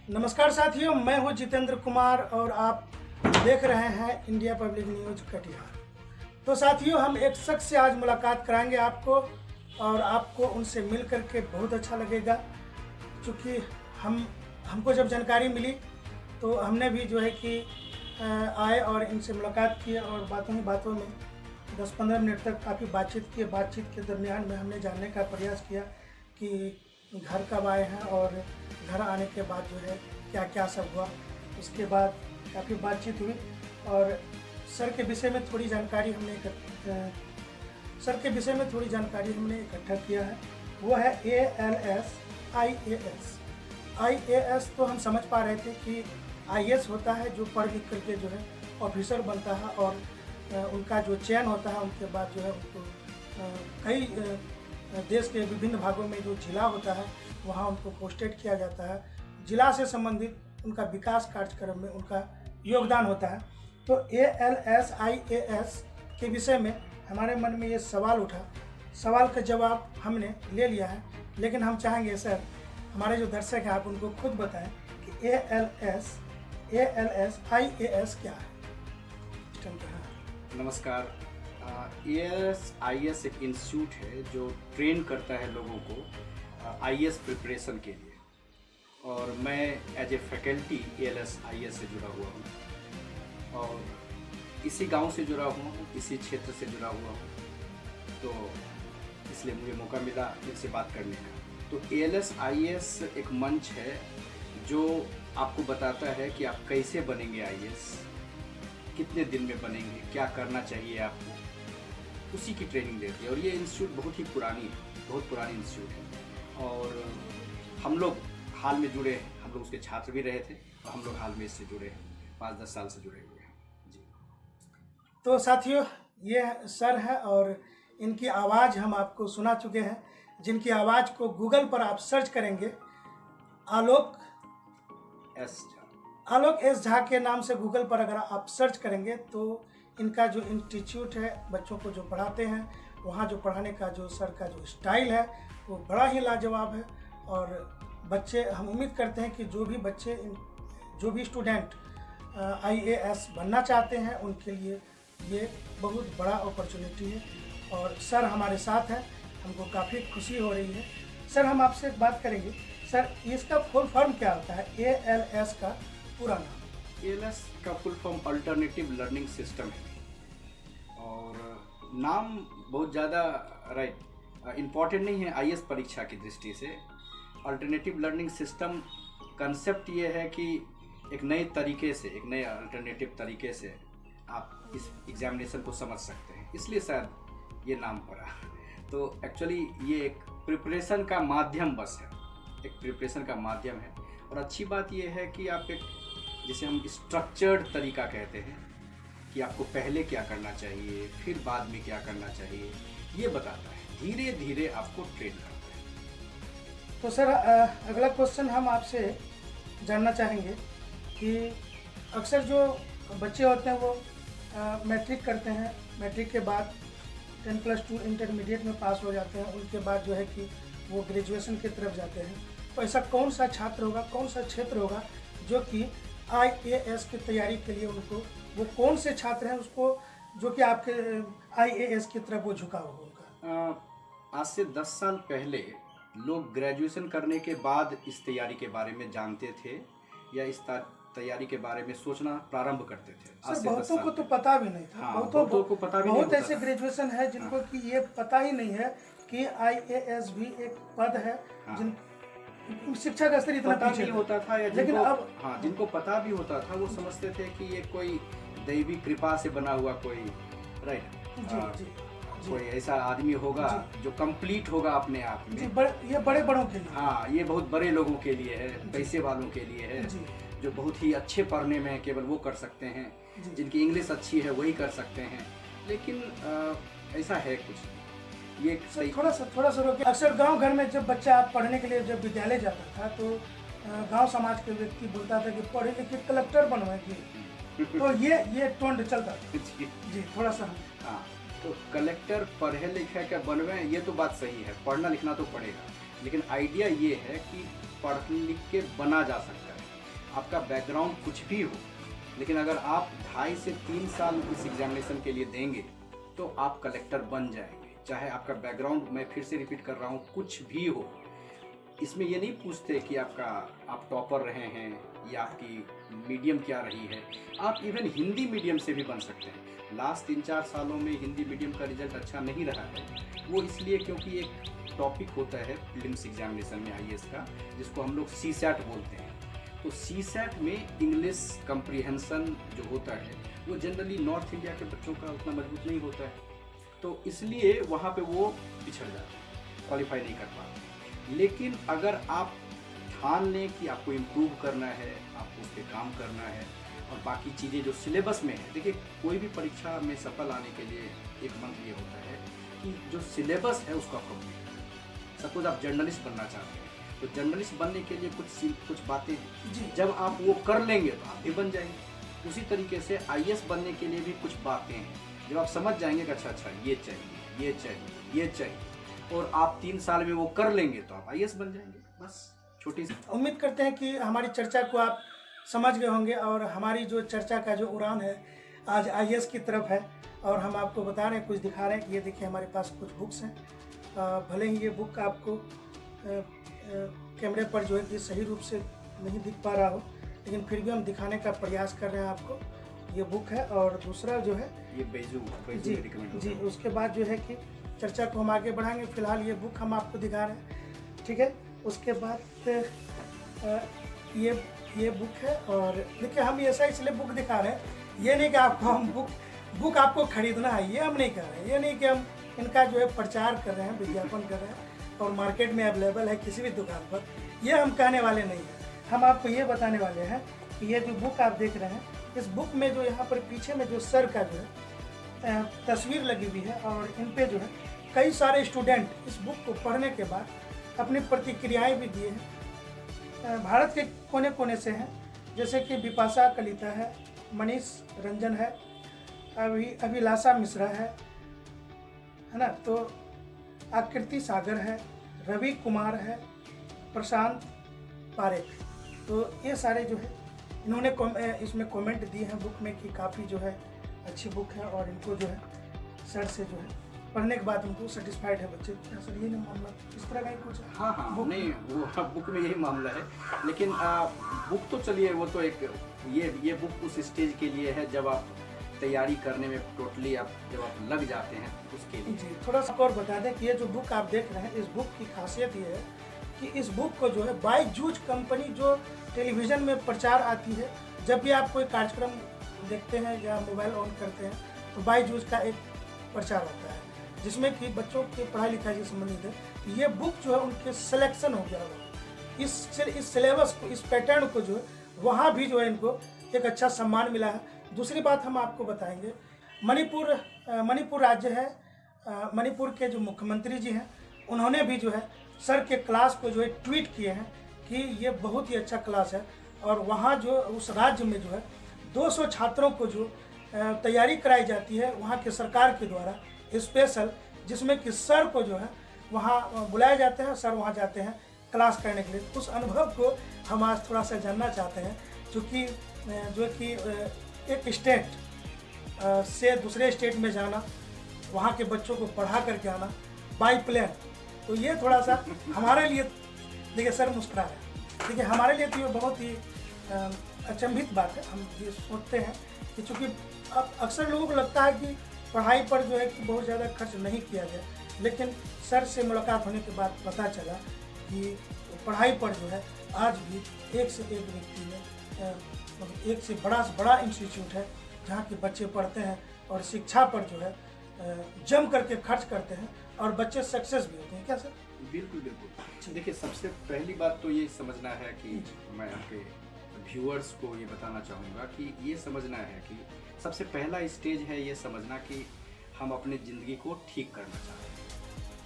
नमस्कार साथियों, मैं हूं जितेंद्र कुमार और आप देख रहे हैं इंडिया पब्लिक न्यूज़ कटिहार। तो साथियों, हम एक शख्स से आज मुलाकात कराएंगे आपको और आपको उनसे मिल करके बहुत अच्छा लगेगा। क्योंकि हमको जब जानकारी मिली तो हमने भी जो है कि आए और इनसे मुलाकात की और बातों ही बातों में 10-15 मिनट तक काफ़ी बातचीत की। बातचीत के दरमियान में हमने जानने का प्रयास किया कि घर कब आए हैं और घर आने के बाद जो है क्या क्या सब हुआ। उसके बाद काफ़ी बातचीत हुई और सर के विषय में थोड़ी जानकारी हमने इकट्ठा किया है। वो है ALS IAS। IAS तो हम समझ पा रहे थे कि IAS होता है जो पढ़ लिख करके जो है ऑफिसर बनता है और उनका जो चयन होता है उनके बाद जो है उनको कई देश के विभिन्न भागों में जो जिला होता है वहाँ उनको पोस्टेड किया जाता है। जिला से संबंधित उनका विकास कार्यक्रम में उनका योगदान होता है। तो ALS IAS के विषय में हमारे मन में ये सवाल उठा। सवाल का जवाब हमने ले लिया है, लेकिन हम चाहेंगे सर, हमारे जो दर्शक हैं आप उनको खुद बताएं कि ALS IAS क्या है। नमस्कार। ALS IAS एक इंस्टीट्यूट है जो ट्रेन करता है लोगों को IAS प्रिपरेशन के लिए, और मैं as a faculty ALS IAS से जुड़ा हुआ हूँ और इसी गांव से जुड़ा हुआ हूँ, इसी क्षेत्र से जुड़ा हुआ हूँ, तो इसलिए मुझे मौका मिला इनसे बात करने का। तो ALS IAS एक मंच है जो आपको बताता है कि आप कैसे बनेंगे IAS, कितने दिन में बनेंगे, क्या करना चाहिए आपको, उसी की ट्रेनिंग देती है। और ये इंस्टीट्यूट बहुत पुरानी इंस्टीट्यूट है और हम लोग हाल में जुड़े हैं। हम लोग उसके छात्र भी रहे थे और हम लोग हाल में इससे जुड़े हैं, 5-10 साल से जुड़े हुए हैं जी। तो साथियों, ये सर है और इनकी आवाज़ हम आपको सुना चुके हैं, जिनकी आवाज़ को गूगल पर आप सर्च करेंगे आलोक एस झा के नाम से गूगल पर अगर आप सर्च करेंगे तो इनका जो इंस्टीट्यूट है, बच्चों को जो पढ़ाते हैं, वहाँ जो पढ़ाने का जो सर का जो स्टाइल है वो बड़ा ही लाजवाब है। और बच्चे, हम उम्मीद करते हैं कि जो भी स्टूडेंट IAS बनना चाहते हैं उनके लिए ये बहुत बड़ा अपॉर्चुनिटी है। और सर हमारे साथ हैं, हमको काफ़ी खुशी हो रही है। सर, हम आपसे एक बात करेंगे। सर, इसका फुल फॉर्म क्या होता है, ALS का पूरा नाम? ALS का full form alternative learning system है और नाम बहुत ज़्यादा इम्पॉर्टेंट नहीं है IAS परीक्षा की दृष्टि से। अल्टरनेटिव लर्निंग सिस्टम कंसेप्ट ये है कि एक नए अल्टरनेटिव तरीके से आप इस एग्जामिनेशन को समझ सकते हैं, इसलिए शायद ये नाम पड़ा। तो एक्चुअली ये एक प्रिपरेशन का माध्यम है और अच्छी बात ये है कि आप एक, जिसे हम स्ट्रक्चर्ड तरीका कहते हैं, कि आपको पहले क्या करना चाहिए फिर बाद में क्या करना चाहिए, ये बताता है। धीरे धीरे आपको ट्रेन करता है। तो सर, अगला क्वेश्चन हम आपसे जानना चाहेंगे कि अक्सर जो बच्चे होते हैं वो मैट्रिक करते हैं, मैट्रिक के बाद 10+2 इंटरमीडिएट में पास हो जाते हैं, उनके बाद जो है कि वो ग्रेजुएशन की तरफ जाते हैं। तो ऐसा कौन सा छात्र होगा, कौन सा क्षेत्र होगा जो कि IAS की तैयारी के लिए उनको, वो कौन से छात्र हैं उसको जो कि आपके IAS की तरफ वो झुका होगा उनका? आज से 10 साल पहले लोग ग्रेजुएशन करने के बाद इस तैयारी के बारे में जानते थे या इस तैयारी के बारे में सोचना प्रारंभ करते थे। सर, बहुतों को तो पता भी नहीं था। बहुतों को पता भी नहीं। बहुत ऐसे ग्रेजुएशन है जिनको कि ये पता ही नहीं है कि IAS भी एक पद है। जिन शिक्षा का स्तर इतना पता नहीं होता था, या लेकिन अब जिनको पता भी होता था वो समझते थे कि ये कोई दैवी कृपा से बना हुआ कोई कोई ऐसा आदमी होगा जो कंप्लीट होगा अपने आप में। ये बड़े बड़ों के लिए, हाँ, ये बहुत बड़े लोगों के लिए है, पैसे वालों के लिए है, जो बहुत ही अच्छे पढ़ने में केवल वो कर सकते हैं, जिनकी इंग्लिश अच्छी है वही कर सकते हैं। लेकिन ऐसा है कुछ ये सही। थोड़ा सा रोकिए। अक्सर गांव घर में जब बच्चा पढ़ने के लिए जब विद्यालय जाता था तो गांव समाज के व्यक्ति बोलता था कि पढ़े लिखे कलेक्टर बनवाएंगे, तो ये टोंड चलता था। जी थोड़ा सा। हाँ, तो कलेक्टर पढ़े लिखे का बनवे, ये तो बात सही है, पढ़ना लिखना तो पड़ेगा, लेकिन आइडिया ये है कि पढ़ लिख के बना जा सकता है। आपका बैकग्राउंड कुछ भी हो, लेकिन अगर आप 2.5 से 3 साल इस एग्जामिनेशन के लिए देंगे तो आप कलेक्टर बन जाएंगे। चाहे आपका बैकग्राउंड, मैं फिर से रिपीट कर रहा हूँ, कुछ भी हो। इसमें ये नहीं पूछते कि आप टॉपर रहे हैं या आपकी मीडियम क्या रही है। आप इवन हिंदी मीडियम से भी बन सकते हैं। लास्ट 3-4 सालों में हिंदी मीडियम का रिजल्ट अच्छा नहीं रहा है। वो इसलिए क्योंकि एक टॉपिक होता है प्रीलिम्स एग्जामिनेशन में आईएएस का, जिसको हम लोग सीसैट बोलते हैं। तो सीसैट में इंग्लिश कम्प्रीहेंशन जो होता है वो जनरली नॉर्थ इंडिया के बच्चों का उतना मजबूत नहीं होता है, तो इसलिए वहाँ पे वो पिछड़ जाते हैं, क्वालिफाई नहीं कर पाते। लेकिन अगर आप ठान लें कि आपको इम्प्रूव करना है, आपको उस पर काम करना है, और बाकी चीज़ें जो सिलेबस में है, देखिए कोई भी परीक्षा में सफल आने के लिए एक मंत्र ये होता है कि जो सिलेबस है उसको आप कंप्लीट करें। सपोज आप जर्नलिस्ट बनना चाहते हैं, तो जर्नलिस्ट बनने के लिए कुछ बातें हैं, जब आप वो कर लेंगे तो आप भी बन जाएंगे। उसी तरीके से आईएएस बनने के लिए भी कुछ बातें हैं, जब आप समझ जाएंगे कि अच्छा ये चाहिए, ये चाहिए, ये चाहिए, और आप 3 साल में वो कर लेंगे तो आप आईएएस बन जाएंगे। बस छोटी सी उम्मीद करते हैं कि हमारी चर्चा को आप समझ गए होंगे, और हमारी जो चर्चा का जो उड़ान है आज आईएएस की तरफ है, और हम आपको बता रहे हैं, कुछ दिखा रहे हैं कि ये देखिए हमारे पास कुछ बुक्स हैं। भले ही ये बुक आपको कैमरे पर जो है कि सही रूप से नहीं दिख पा रहा हो, लेकिन फिर भी हम दिखाने का प्रयास कर रहे हैं आपको। ये बुक है, और दूसरा जो है ये बैजू जी, उसके बाद जो है कि चर्चा को हम आगे बढ़ाएंगे। फिलहाल ये बुक हम आपको दिखा रहे हैं, ठीक है। उसके बाद ये बुक है, और देखिए हम ऐसा इसलिए बुक दिखा रहे हैं, ये नहीं कि आपको हम बुक आपको खरीदना है, ये हम नहीं कर रहे हैं। ये नहीं कि हम इनका जो है प्रचार कर रहे हैं, विज्ञापन कर रहे हैं और मार्केट में अवेलेबल है किसी भी दुकान पर, ये हम कहने वाले नहीं हैं। हम आपको ये बताने वाले हैं कि ये जो बुक आप देख रहे हैं, इस बुक में जो यहाँ पर पीछे में जो सर का जो है तस्वीर लगी हुई है, और इन पे जो है कई सारे स्टूडेंट इस बुक को पढ़ने के बाद अपनी प्रतिक्रियाएं भी दिए हैं। भारत के कोने कोने से हैं, जैसे कि बिपाशा कलिता है, मनीष रंजन है, अभिलाषा मिश्रा है ना, तो आकृति सागर है, रवि कुमार है, प्रशांत पारेख। तो ये सारे जो है इन्होंने इसमें कमेंट दिए हैं बुक में कि काफ़ी जो है अच्छी बुक है, और इनको जो है सर से जो है पढ़ने के बाद उनको सेटिस्फाइड है बच्चे। क्या सर ये नहीं मामला इस तरह का ही कुछ? हाँ बुक नहीं, वो बुक में यही मामला है, लेकिन बुक तो चलिए वो तो एक ये बुक उस स्टेज के लिए है जब आप तैयारी करने में टोटली जब आप लग जाते हैं उसके लिए। जी, थोड़ा सा और बता दें कि ये जो बुक आप देख रहे हैं, इस बुक की खासियत ये है कि इस बुक को जो है बायजूज कंपनी जो टेलीविज़न में प्रचार आती है, जब भी आप कोई कार्यक्रम देखते हैं या मोबाइल ऑन करते हैं तो बायजूज का एक प्रचार होता है जिसमें कि बच्चों के पढ़ाई लिखाई से संबंधित है। ये बुक जो है उनके सिलेक्शन हो गया हो, इस सिलेबस को, इस पैटर्न को जो है वहाँ भी जो है इनको एक अच्छा सम्मान मिला है। दूसरी बात हम आपको बताएंगे, मणिपुर राज्य है, मणिपुर के जो मुख्यमंत्री जी हैं उन्होंने भी जो है सर के क्लास को जो है ट्वीट किए हैं कि ये बहुत ही अच्छा क्लास है, और वहाँ जो उस राज्य में जो है 200 छात्रों को जो तैयारी कराई जाती है वहाँ के सरकार के द्वारा स्पेशल, जिसमें कि सर को जो है वहाँ बुलाया जाते हैं, सर वहाँ जाते हैं क्लास करने के लिए। उस अनुभव को हम आज थोड़ा सा जानना चाहते हैं, क्योंकि जो कि एक स्टेट से दूसरे स्टेट में जाना, वहाँ के बच्चों को पढ़ा करके आना बाई प्लेन, तो ये थोड़ा सा हमारे लिए, देखिए सर मुस्कुरा रहे हैं, देखिए हमारे लिए तो ये बहुत ही अचंभित बात है। हम ये सोचते हैं कि चूँकि अब अक्सर लोगों को लगता है कि पढ़ाई पर जो है कि बहुत ज़्यादा खर्च नहीं किया गया, लेकिन सर से मुलाकात होने के बाद पता चला कि पढ़ाई पर जो है आज भी एक से एक व्यक्ति है, एक से बड़ा इंस्टीट्यूट है जहाँ के बच्चे पढ़ते हैं और शिक्षा पर जो है जम करके खर्च करते हैं और बच्चे सक्सेस भी होते हैं। क्या सर? बिल्कुल बिल्कुल। देखिए सबसे पहली बात तो ये समझना है कि मैं आपके व्यूअर्स को ये बताना चाहूँगा कि ये समझना है कि सबसे पहला स्टेज है ये समझना कि हम अपनी ज़िंदगी को ठीक करना चाहते हैं,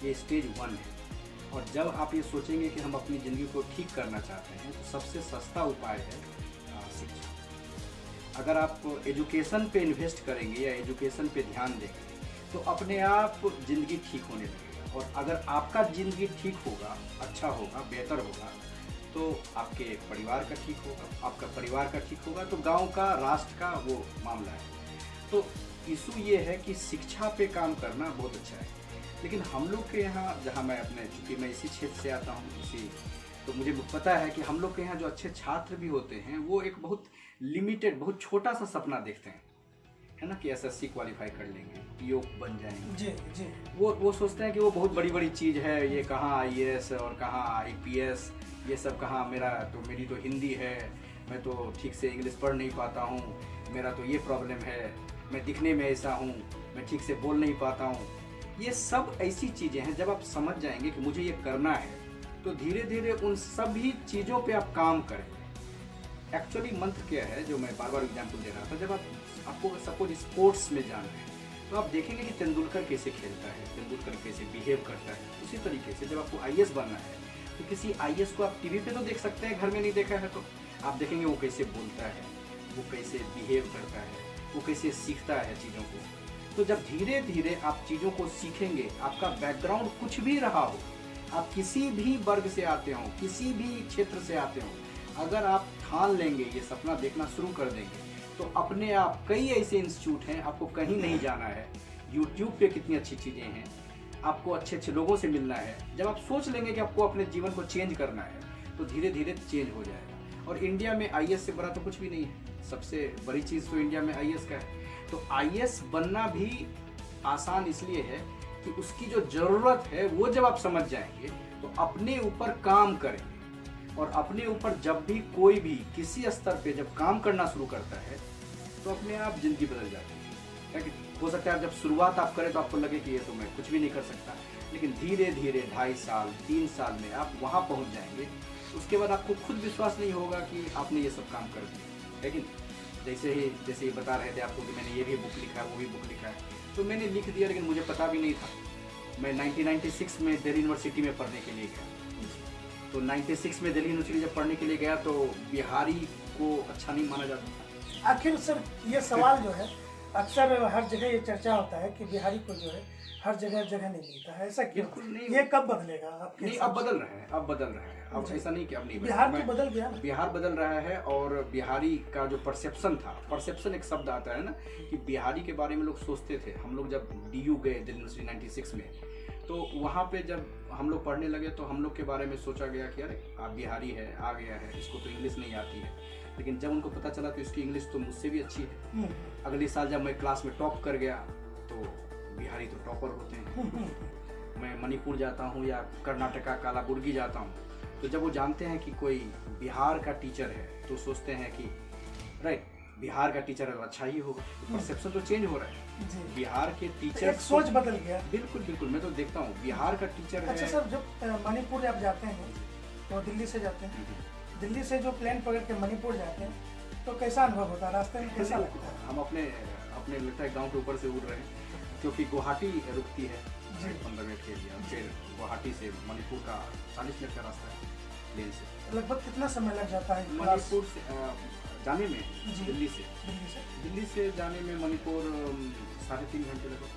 ये स्टेज 1 है। और जब आप ये सोचेंगे कि हम अपनी ज़िंदगी को ठीक करना चाहते हैं तो सबसे सस्ता उपाय है शिक्षा। अगर आप एजुकेशन पे इन्वेस्ट करेंगे या एजुकेशन पे ध्यान देंगे तो अपने आप ज़िंदगी ठीक होने लगेगा। और अगर आपका ज़िंदगी ठीक होगा, अच्छा होगा, बेहतर होगा, तो आपके परिवार का ठीक होगा, आपका परिवार का ठीक होगा तो गांव का, राष्ट्र का वो मामला है। तो इशू ये है कि शिक्षा पे काम करना बहुत अच्छा है, लेकिन हम लोग के यहाँ, जहाँ मैं अपने, चूँकि मैं इसी क्षेत्र से आता हूँ, इसी, तो मुझे पता है कि हम लोग के यहाँ जो अच्छे छात्र भी होते हैं वो एक बहुत लिमिटेड, बहुत छोटा सा सपना देखते हैं, है ना, कि एसएससी क्वालिफाई कर लेंगे, पीओ बन जाएंगे। जी जी। वो सोचते हैं कि वो बहुत बड़ी बड़ी चीज़ है, ये कहाँ आईएएस और कहाँ आईपीएस, ये सब कहाँ, मेरी तो हिंदी है, मैं तो ठीक से इंग्लिश पढ़ नहीं पाता हूँ, मेरा तो ये प्रॉब्लम है, मैं दिखने में ऐसा हूँ, मैं ठीक से बोल नहीं पाता हूँ। ये सब ऐसी चीज़ें हैं, जब आप समझ जाएंगे कि मुझे ये करना है तो धीरे धीरे उन सभी चीज़ों पे आप काम करेंगे। एक्चुअली मंत्र क्या है, जो मैं बार बार एग्जाम्पल दे रहा था, जब आपको सपोज स्पोर्ट्स में जाना है तो आप देखेंगे कि तेंदुलकर कैसे खेलता है, तेंदुलकर कैसे बिहेव करता है। उसी तरीके से जब आपको आईएएस बनना है तो किसी आईएएस को आप टीवी पे तो देख सकते हैं, घर में नहीं देखा है तो आप देखेंगे वो कैसे बोलता है, वो कैसे बिहेव करता है, वो कैसे सीखता है चीज़ों को। तो जब धीरे धीरे आप चीज़ों को सीखेंगे, आपका बैकग्राउंड कुछ भी रहा हो, आप किसी भी वर्ग से आते हो, किसी भी क्षेत्र से आते हो, अगर आप ठान लेंगे, ये सपना देखना शुरू कर देंगे, तो अपने आप कई ऐसे इंस्टीट्यूट हैं, आपको कहीं नहीं जाना है। यूट्यूब पे कितनी अच्छी चीज़ें हैं, आपको अच्छे अच्छे लोगों से मिलना है। जब आप सोच लेंगे कि आपको अपने जीवन को चेंज करना है तो धीरे धीरे चेंज हो जाएगा। और इंडिया में आईएएस से बड़ा तो कुछ भी नहीं है, सबसे बड़ी चीज़ तो इंडिया में आईएएस का है। तो आईएएस बनना भी आसान इसलिए है कि उसकी जो ज़रूरत है वो जब आप समझ जाएंगे तो अपने ऊपर काम करेंगे, और अपने ऊपर जब भी कोई भी किसी स्तर पे जब काम करना शुरू करता है तो अपने आप ज़िंदगी बदल जाती है। हो सकता है जब शुरुआत आप करें तो आपको लगे कि ये तो मैं कुछ भी नहीं कर सकता, लेकिन धीरे धीरे 2.5 साल 3 साल में आप वहाँ पहुँच जाएंगे। उसके बाद आपको खुद विश्वास नहीं होगा कि आपने ये सब काम कर दिया। लेकिन जैसे ये बता रहे थे आपको कि मैंने ये भी बुक लिखा है, वो भी बुक लिखा है, तो मैंने लिख दिया, लेकिन मुझे पता भी नहीं था। मैं 1996 में दिल्ली यूनिवर्सिटी में पढ़ने के लिए गया। तो 96 में दिल्ली यूनिवर्सिटी जब पढ़ने के लिए गया तो बिहारी को अच्छा नहीं माना जाता। आखिर सर ये सवाल जो है अक्सर हर जगह ये चर्चा होता है कि बिहारी को जो है हर जगह नहीं मिलता है, ऐसा क्यों? बिल्कुल नहीं, ये कब बदलेगा आपके? नहीं, अब बदल रहा है, अब बदल रहा है। अब ऐसा नहीं कि अब नहीं, बिहार तो बदल गया ना। बिहार बदल रहा है, और बिहारी का जो परसेप्शन था, परसेप्शन एक शब्द आता है ना, कि बिहारी के बारे में लोग सोचते थे। हम लोग जब डीयू गए दिल्ली यूनिवर्सिटी 96 में, तो वहाँ पे जब हम लोग पढ़ने लगे तो हम लोग के बारे में सोचा गया कि अरे आप बिहारी है, आ गया है, इसको तो इंग्लिश नहीं आती है। लेकिन जब उनको पता चला तो इसकी इंग्लिश तो मुझसे भी अच्छी है। अगले साल जब मैं क्लास में टॉप कर गया तो बिहारी तो टॉपर होते हैं। मैं मणिपुर जाता हूँ या कर्नाटका कालाबुर्गी जाता हूँ, तो जब वो जानते हैं कि कोई बिहार का टीचर है तो सोचते हैं कि राइट, बिहार का टीचर है तो अच्छा ही होगा। परसेप्शन तो चेंज हो रहा है। बिहार के टीचर, एक सोच बदल गया। बिल्कुल बिल्कुल, मैं तो देखता हूँ बिहार का टीचर अच्छा है। सर, जब मणिपुर आप जाते हैं तो दिल्ली से जाते हैं, दिल्ली से जो प्लेन पकड़ के मणिपुर जाते हैं तो कैसा अनुभव होता है, रास्ते में कैसा लगता है? हम अपने लगता है गांव के ऊपर से उड़ रहे हैं, क्योंकि गुवाहाटी रुकती है 15 मिनट के लिए, फिर गुवाहाटी से मणिपुर का 40 मिनट का रास्ता है प्लेन से। लगभग कितना समय लग जाता है मणिपुर से जाने में? दिल्ली से जाने में मणिपुर 3.5 घंटे लगभग।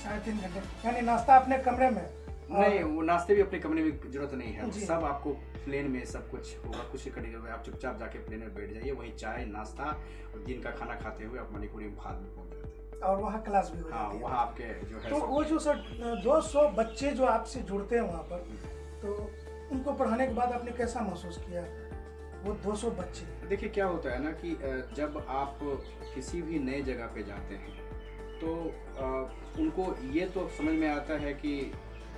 3.5 घंटे, यानी नाश्ता अपने कमरे में? नहीं, वो नाश्ते भी अपने कमरे में जरूरत नहीं है, सब आपको प्लेन में सब कुछ होगा। कुछ करेंगे आप चुपचाप जाके प्लेन में बैठ जाइए, वहीं चाय नाश्ता और दिन का खाना खाते हुए आप मणिपुरी भात में पहुंच जाते हैं, और वहाँ क्लास भी हो जाती है। वहाँ आपके जो है तो वो जो सर 200 बच्चे जो आपसे जुड़ते हैं वहाँ पर, तो उनको पढ़ाने के बाद आपने कैसा महसूस किया वो 200 बच्चे? देखिए क्या होता है ना कि जब आप किसी भी नए जगह पे जाते हैं तो उनको ये तो समझ में आता है कि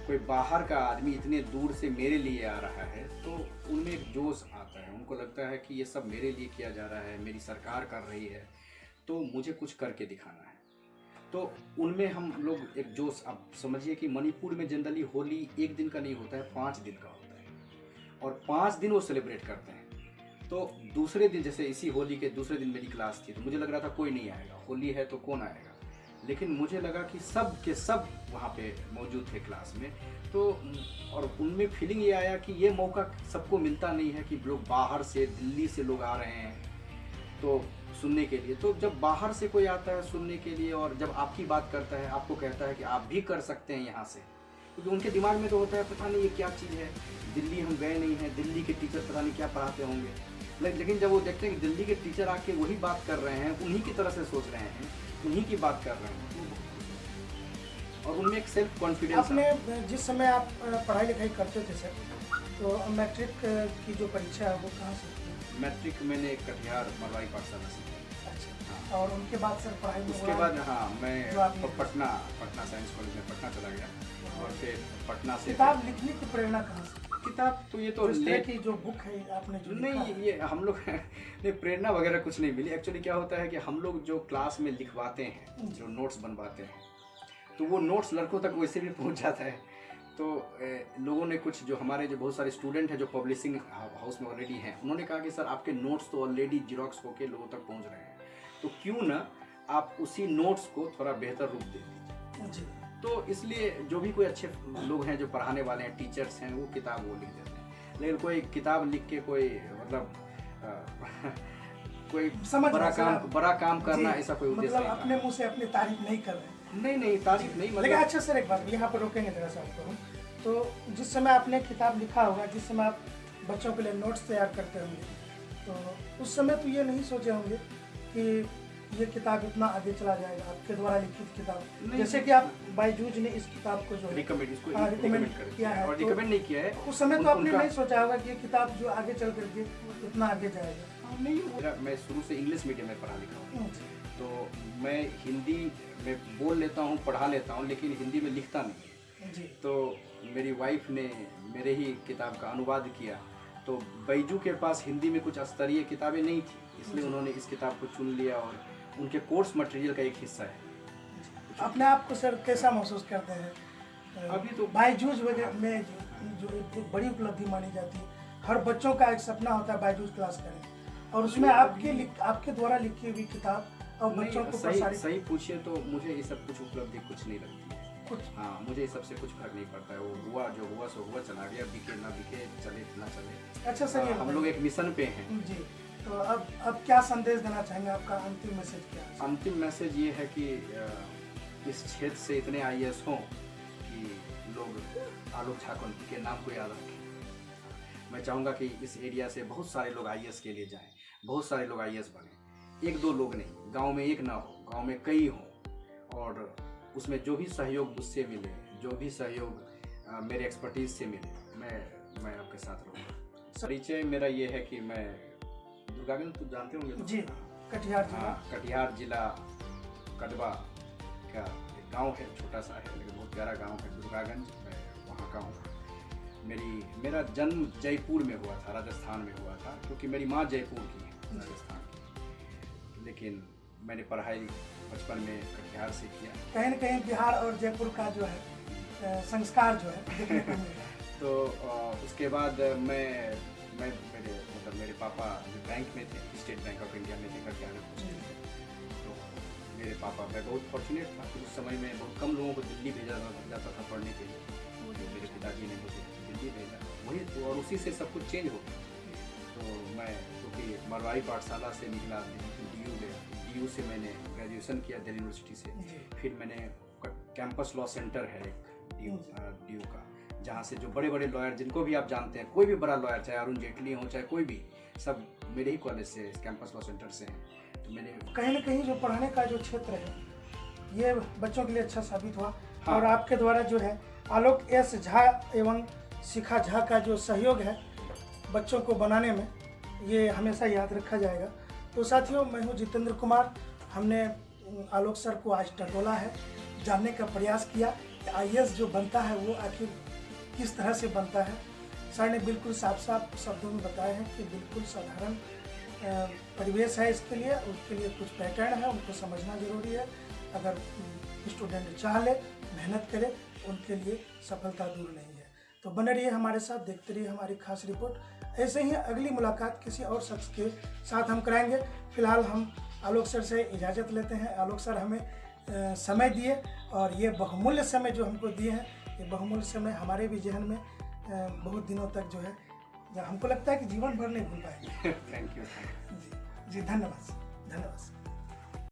कोई बाहर का आदमी इतने दूर से मेरे लिए आ रहा है, तो उनमें एक जोश आता है। उनको लगता है कि ये सब मेरे लिए किया जा रहा है, मेरी सरकार कर रही है, तो मुझे कुछ करके दिखाना है। तो उनमें हम लोग एक जोश, आप समझिए कि मणिपुर में जनरली होली 1 दिन का नहीं होता है, 5 दिन का होता है, और 5 दिन वो सेलिब्रेट करते हैं। तो दूसरे दिन, जैसे इसी होली के दूसरे दिन मेरी क्लास थी, तो मुझे लग रहा था कोई नहीं आएगा, होली है तो कौन आएगा, लेकिन मुझे लगा कि सब के सब वहाँ पे मौजूद थे क्लास में। तो और उनमें फीलिंग ये आया कि ये मौका सबको मिलता नहीं है कि लोग बाहर से, दिल्ली से लोग आ रहे हैं तो सुनने के लिए। तो जब बाहर से कोई आता है सुनने के लिए और जब आपकी बात करता है, आपको कहता है कि आप भी कर सकते हैं यहाँ से, क्योंकि उनके दिमाग में तो होता है पता नहीं ये क्या चीज़ है, दिल्ली हम गए नहीं हैं, दिल्ली के टीचर पता नहीं क्या पढ़ाते होंगे। लेकिन जब वो देखते हैं कि दिल्ली के टीचर आके वही बात कर रहे हैं, उन्हीं की तरह से सोच रहे हैं, उन्हीं की बात कर रहे हैं, तो वो बहुत खुश होते हैं। और उनमें एक सेल्फ कॉन्फिडेंस। आपने जिस समय आप पढ़ाई लिखाई करते थे सर, तो मैट्रिक की जो परीक्षा है वो कहाँ से की? मैट्रिक मैंने कटिहार मरवाई पाठशाला से की। अच्छा, और उनके बाद सर पढ़ाई में उसके बाद हाँ मैं जो आपने पटना साइंस कॉलेज में पटना चला गया, और फिर पटना से किताब लिखने की प्रेरणा कहाँ से? किताब तो ये तो इस तरह लेट की जो बुक है आपने जो लिखा नहीं, है। ये हम लोग ने प्रेरणा वगैरह कुछ नहीं मिली। एक्चुअली क्या होता है कि हम लोग जो क्लास में लिखवाते हैं, जो नोट्स बनवाते हैं, तो वो नोट्स लड़कों तक वैसे भी पहुंच जाता है। तो लोगों ने कुछ जो हमारे जो बहुत सारे स्टूडेंट हैं जो पब्लिशिंग हाउस में ऑलरेडी हैं, उन्होंने कहा कि सर आपके नोट्स तो ऑलरेडी जीरोक्स होके लोगों तक पहुंच रहे हैं, तो क्यों ना आप उसी नोट्स को थोड़ा बेहतर रूप दे दीजिए। जी। तो इसलिए जो भी कोई अच्छे लोग हैं जो पढ़ाने वाले हैं, टीचर्स हैं, वो किताब वो लिख देते हैं। लेकिन कोई किताब लिख के कोई मतलब कोई समझ बड़ा काम करना, जी, ऐसा कोई उद्देश्य मतलब नहीं अपने मुंह से अपनी तारीफ नहीं कर रहे हैं। नहीं तारीफ नहीं, लेकिन मतलब अच्छा सर एक बात यहाँ पर रोकेंगे जरा सा आपको हम। तो जिस समय आपने किताब लिखा होगा, जिस समय आप बच्चों के लिए नोट्स तैयार करते होंगे, तो उस समय तो ये नहीं सोचे होंगे कि ये किताब इतना आगे चला जाएगा, आपके द्वारा लिखित किताब। जैसे कि आप बायजूज ने इस किताब को जो है रिकमेंड रिकमेंड किया है, और रिकमेंड नहीं किया है उस समय तो आपने उनका- नहीं सोचा होगा कि ये किताब जो आगे चल करके इतना आगे जाएगा। नहीं, मैं शुरू से इंग्लिश मीडियम में पढ़ा लिखा हूँ, तो मैं हिंदी में बोल लेता हूँ, पढ़ा लेता हूँ, लेकिन हिंदी में लिखता नहीं। जी। तो मेरी वाइफ ने मेरे ही किताब का अनुवाद किया, तो बैजू के पास हिंदी में कुछ स्तरीय किताबें नहीं थी, इसलिए उन्होंने इस किताब को चुन लिया और उनके कोर्स मटेरियल का एक हिस्सा है। अपने आप को सर कैसा महसूस करते हैं? अभी तो बायजूस वगैरह में जो एक बड़ी उपलब्धि मानी जाती है, हर बच्चों का एक सपना होता है बायजूस क्लास करें, और उसमें आपके द्वारा लिखी हुई किताब और बच्चों को सही पूछिए तो मुझे ये सब कुछ उपलब्धि कुछ नहीं लगती है कुछ। हाँ, मुझे इस सबसे कुछ फर्क नहीं पड़ता है, वो हुआ जो हुआ सो हुआ, चला गया, बिके ना बिके, चले ना चले। अच्छा सर, हम लोग एक मिशन पे हैं जी। तो अब क्या संदेश देना चाहेंगे? आपका अंतिम मैसेज क्या है? अंतिम मैसेज ये है कि इस क्षेत्र से इतने IAS हों कि लोग आलोक ठाकुर के नाम को याद रखें। मैं चाहूँगा कि इस एरिया से बहुत सारे लोग IAS के लिए जाएं, बहुत सारे लोग IAS बने, एक दो लोग नहीं, गांव में एक ना हो, गांव में कई हों, और उसमें जो भी सहयोग मुझसे मिले, जो भी सहयोग मेरे एक्सपर्टीज से मिले, मैं आपके साथ रहूँगा। परिचय मेरा ये है कि मैं दुर्गागंज, तो जानते होंगे जी, कटिहार जिला। कटिहार जिला कटवा का एक गांव है, छोटा सा है लेकिन बहुत प्यारा गांव है दुर्गागंज, मैं वहाँ का हूँ। मेरा जन्म जयपुर में हुआ था, राजस्थान में हुआ था, क्योंकि मेरी माँ जयपुर की है, राजस्थान की, लेकिन मैंने पढ़ाई बचपन में कटिहार से किया। कहीं न कहीं बिहार और जयपुर का जो है संस्कार जो है देखने को मिल रहा है। तो उसके बाद मेरे पापा जो बैंक में थे, स्टेट बैंक ऑफ इंडिया में थे, कटिहार में। तो मेरे पापा, मैं बहुत फॉर्चुनेट था कि उस समय में बहुत कम लोगों को दिल्ली भेजा जाता था पढ़ने के लिए, तो मेरे पिताजी ने मुझे दिल्ली भेजा, वही, और उसी से सब कुछ चेंज हो गया। तो मैं क्योंकि मरवाई पाठशाला से निकला, DU गया, DU से मैंने ग्रेजुएशन किया दिल्ली यूनिवर्सिटी से। फिर मैंने कैंपस लॉ सेंटर है एक DU का, जहाँ से जो बड़े बड़े लॉयर, जिनको भी आप जानते हैं, कोई भी बड़ा लॉयर, चाहे अरुण जेटली हो, चाहे कोई भी, सब मेरे ही कॉलेज से, कैंपस लॉ सेंटर से हैं। तो मैंने कहीं न कहीं जो पढ़ाने का जो क्षेत्र है, ये बच्चों के लिए अच्छा साबित हुआ। हाँ। और आपके द्वारा जो है आलोक S झा एवं शिखा झा का जो सहयोग है बच्चों को बनाने में, ये हमेशा याद रखा जाएगा। तो साथियों, मैं हूँ जितेंद्र कुमार। हमने आलोक सर को आज टटोला है, जानने का प्रयास किया कि IAS जो बनता है वो आखिर किस तरह से बनता है। सर ने बिल्कुल साफ साफ शब्दों में बताया है कि बिल्कुल साधारण परिवेश है इसके लिए, उसके लिए कुछ पैटर्न है, उनको समझना जरूरी है। अगर स्टूडेंट चाह ले, मेहनत करे, उनके लिए सफलता दूर नहीं है। तो बने रहिए हमारे साथ, देखते रहिए हमारी खास रिपोर्ट। ऐसे ही अगली मुलाकात किसी और शख्स के साथ हम कराएंगे। फिलहाल हम आलोक सर से इजाज़त लेते हैं। आलोक सर हमें समय दिए, और ये बहुमूल्य समय जो हमको दिए हैं, ये बहुमूल्य समय हमारे भी जहन में बहुत दिनों तक जो है, हमको लगता है कि जीवन भर नहीं भूल पाएंगे। Thank you. जी, धन्यवाद।